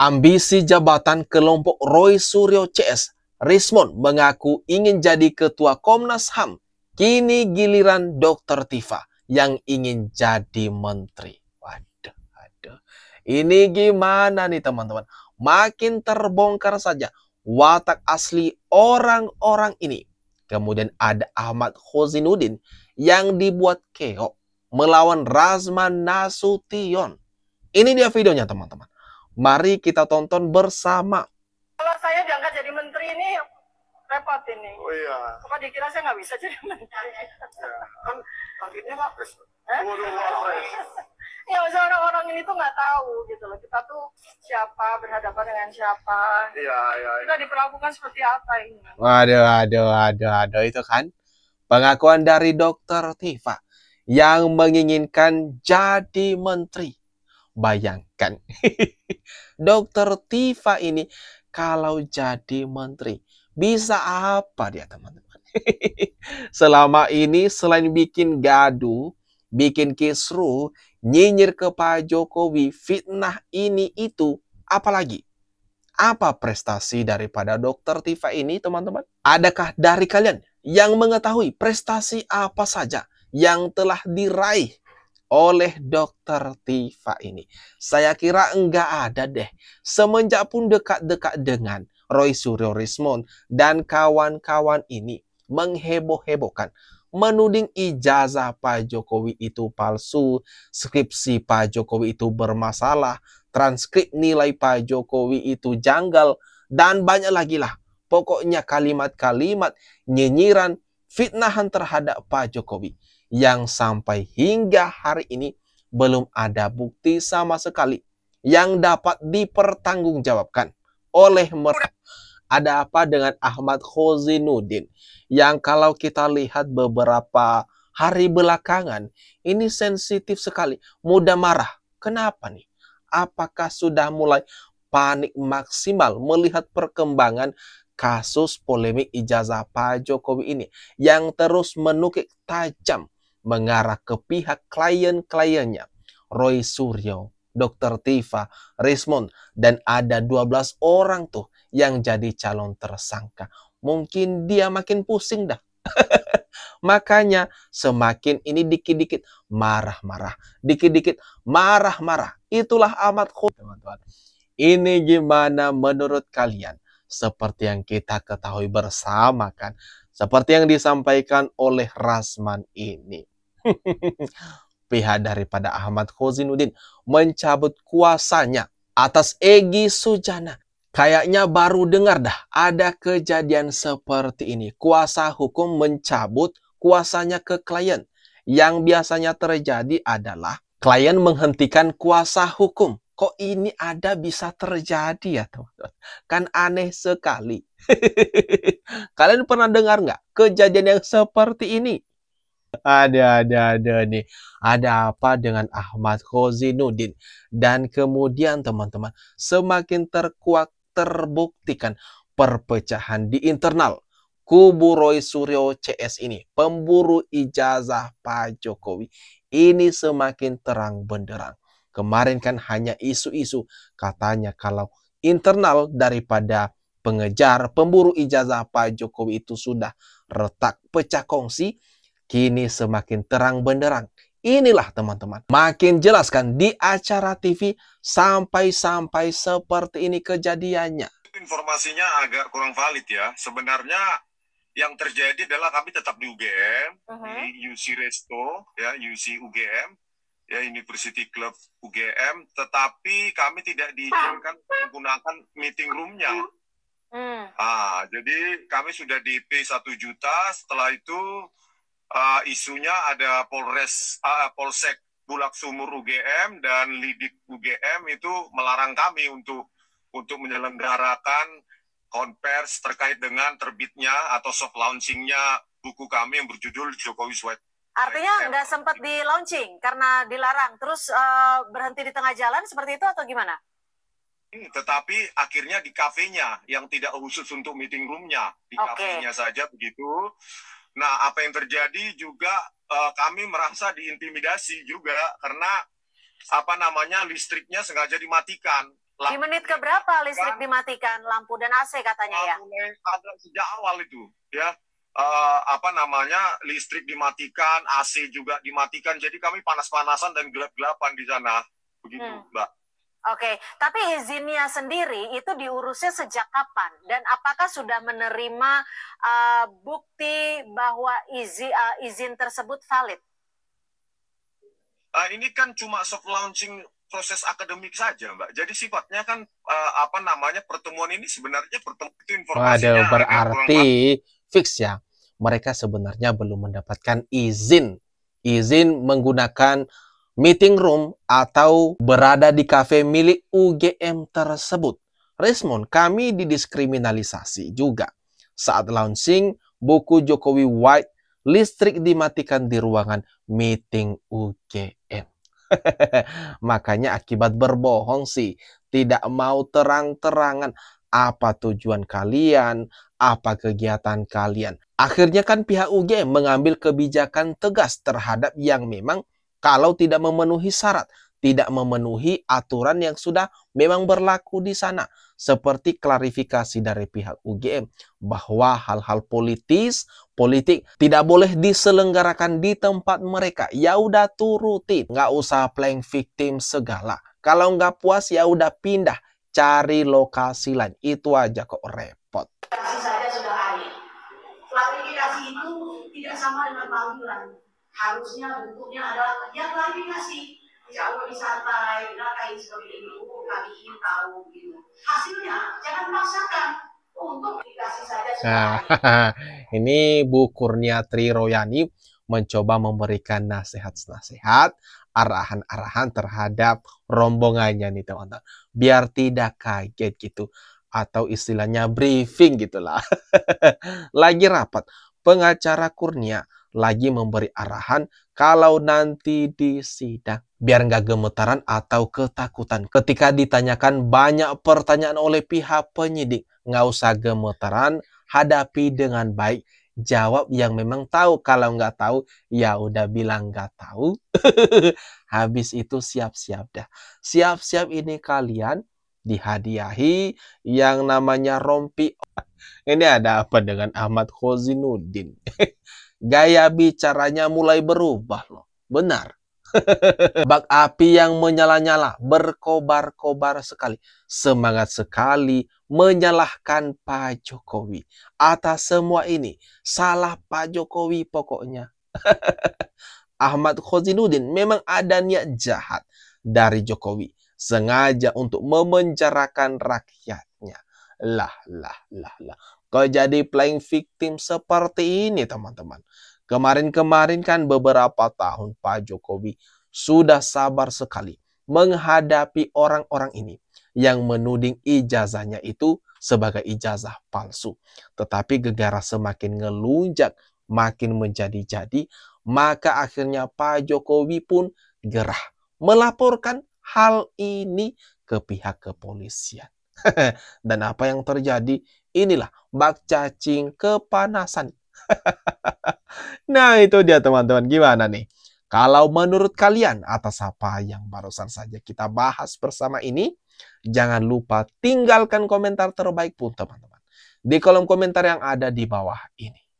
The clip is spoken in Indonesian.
Ambisi jabatan kelompok Roy Suryo CS, Rismond mengaku ingin jadi ketua Komnas HAM. Kini giliran Dr. Tifa yang ingin jadi menteri. Waduh, aduh. Ini gimana nih teman-teman? Makin terbongkar saja watak asli orang-orang ini. Kemudian ada Ahmad Khozinuddin yang dibuat keok melawan Razman Nasution. Ini dia videonya teman-teman. Mari kita tonton bersama. Kalau saya diangkat jadi menteri ini repot ini. Oh iya. Apa dikira saya nggak bisa jadi menteri? Ya, kan targetnya Wapres. Ya, orang-orang ini tuh nggak tahu gitu loh. Kita tuh siapa, berhadapan dengan siapa. Iya. Kita diperlakukan seperti apa ini? Waduh, itu kan pengakuan dari Dr. Tifa yang menginginkan jadi menteri. Bayangkan, Dr. Tifa ini kalau jadi menteri, bisa apa dia teman-teman? Selama ini selain bikin gaduh, bikin kisruh, nyinyir ke Pak Jokowi, fitnah ini itu, apalagi? Apa prestasi daripada Dr. Tifa ini teman-teman? Adakah dari kalian yang mengetahui prestasi apa saja yang telah diraih oleh Dr. Tifa ini? Saya kira enggak ada deh. Semenjak pun dekat-dekat dengan Roy Suryo Rismond dan kawan-kawan ini mengheboh-hebohkan, menuding ijazah Pak Jokowi itu palsu, skripsi Pak Jokowi itu bermasalah, transkrip nilai Pak Jokowi itu janggal, dan banyak lagi lah. Pokoknya kalimat-kalimat nyinyiran, fitnahan terhadap Pak Jokowi yang sampai hingga hari ini belum ada bukti sama sekali yang dapat dipertanggungjawabkan oleh mereka. Ada apa dengan Ahmad Khozinuddin yang kalau kita lihat beberapa hari belakangan ini sensitif sekali, mudah marah. Kenapa nih? Apakah sudah mulai panik maksimal melihat perkembangan kasus polemik ijazah Pak Jokowi ini yang terus menukik tajam mengarah ke pihak klien-kliennya, Roy Suryo, Dr. Tifa, Rismond, dan ada 12 orang tuh yang jadi calon tersangka. Mungkin dia makin pusing dah. Makanya semakin ini dikit-dikit marah-marah, dikit-dikit marah-marah. Itulah Ahmad Khozinuddin, teman-teman. Ini gimana menurut kalian? Seperti yang kita ketahui bersama kan, seperti yang disampaikan oleh Razman ini. Pihak daripada Ahmad Khozinuddin mencabut kuasanya atas Egy Sujana. Kayaknya baru dengar dah ada kejadian seperti ini. Kuasa hukum mencabut kuasanya ke klien. Yang biasanya terjadi adalah klien menghentikan kuasa hukum. Kok ini ada bisa terjadi ya teman-teman? Kan aneh sekali. Kalian pernah dengar nggak kejadian yang seperti ini? Ada nih. Ada apa dengan Ahmad Khozinuddin? Dan kemudian teman-teman, semakin terbuktikan perpecahan di internal kubu Roy Suryo CS ini, pemburu ijazah Pak Jokowi. Ini semakin terang benderang. Kemarin kan hanya isu-isu katanya kalau internal daripada pengejar pemburu ijazah Pak Jokowi itu sudah retak pecah kongsi. Kini semakin terang benderang. Inilah teman-teman, makin jelas kan di acara TV sampai seperti ini kejadiannya. Informasinya agak kurang valid ya. Sebenarnya yang terjadi adalah kami tetap di UGM, di UC Resto, ya UC UGM, ya University Club UGM, tetapi kami tidak diizinkan menggunakan meeting room-nya. Jadi kami sudah DP 1 juta. Setelah itu isunya ada Polsek Bulak Sumur UGM dan Lidik UGM itu melarang kami untuk menyelenggarakan konvers terkait dengan terbitnya atau soft launchingnya buku kami yang berjudul Jokowi Sweat. Artinya nggak sempat di launching karena dilarang, terus berhenti di tengah jalan seperti itu atau gimana? Tetapi akhirnya di kafenya yang tidak khusus untuk meeting room-nya, di kafenya saja begitu. Nah, apa yang terjadi juga kami merasa diintimidasi juga karena listriknya sengaja dimatikan. Di menit ke berapa listrik dimatikan, lampu dan AC katanya ya? Mulai ada sejak awal itu, ya. Listrik dimatikan, AC juga dimatikan. Jadi kami panas-panasan dan gelap-gelapan di sana. Begitu, Mbak. Oke, tapi izinnya sendiri itu diurusnya sejak kapan? Dan apakah sudah menerima bukti bahwa izin tersebut valid? Ini kan cuma soft launching proses akademik saja, Mbak. Jadi sifatnya kan pertemuan ini sebenarnya pertemuan itu informasinya. Waduh, berarti fix ya. Mereka sebenarnya belum mendapatkan izin menggunakan meeting room atau berada di kafe milik UGM tersebut. Respon kami didiskriminalisasi juga. Saat launching buku Jokowi White, listrik dimatikan di ruangan meeting UGM. Makanya akibat berbohong sih, tidak mau terang-terangan apa tujuan kalian, apa kegiatan kalian. Akhirnya kan pihak UGM mengambil kebijakan tegas terhadap yang memang kalau tidak memenuhi syarat, tidak memenuhi aturan yang sudah memang berlaku di sana. Seperti klarifikasi dari pihak UGM bahwa hal-hal politik tidak boleh diselenggarakan di tempat mereka. Ya udah turutin, nggak usah playing victim segala. Kalau nggak puas ya udah pindah, cari lokasi lain. Itu aja kok repot. Saja sudah ada. Klarifikasi itu tidak sama dengan panggilan. Harusnya bentuknya adalah yang klarifikasi. Jauh lebih santai, kayak seperti ini, kami ingin tahu gitu. Hasilnya jangan memaksakan untuk dikasih saja. Ini Bu Kurniatri Royani mencoba memberikan nasihat-nasihat, arahan-arahan terhadap rombongannya nih teman-teman. Biar tidak kaget gitu. Atau istilahnya briefing gitulah. Lagi rapat, pengacara Kurnia lagi memberi arahan kalau nanti di sidang. Biar nggak gemetaran atau ketakutan. Ketika ditanyakan banyak pertanyaan oleh pihak penyidik. Nggak usah gemetaran, hadapi dengan baik. Jawab yang memang tahu. Kalau nggak tahu, ya udah bilang nggak tahu. Habis itu siap-siap dah. Siap-siap ini kalian dihadiahi yang namanya rompi. Ini ada apa dengan Ahmad Khozinuddin? Gaya bicaranya mulai berubah loh. Benar. Bak api yang menyala-nyala, berkobar-kobar sekali. Semangat sekali menyalahkan Pak Jokowi. Atas semua ini, salah Pak Jokowi pokoknya. Ahmad Khozinuddin memang ada niat jahat dari Jokowi. Sengaja untuk memenjarakan rakyatnya. Lah. Kok jadi playing victim seperti ini teman-teman? Kemarin-kemarin kan beberapa tahun Pak Jokowi sudah sabar sekali menghadapi orang-orang ini yang menuding ijazahnya itu sebagai ijazah palsu. Tetapi gegara semakin ngelunjak, makin menjadi-jadi, maka akhirnya Pak Jokowi pun gerah melaporkan hal ini ke pihak kepolisian. Dan apa yang terjadi? Inilah bak cacing kepanasan. Nah itu dia teman-teman, gimana nih? Kalau menurut kalian atas apa yang barusan saja kita bahas bersama ini, jangan lupa tinggalkan komentar terbaik pun teman-teman di kolom komentar yang ada di bawah ini.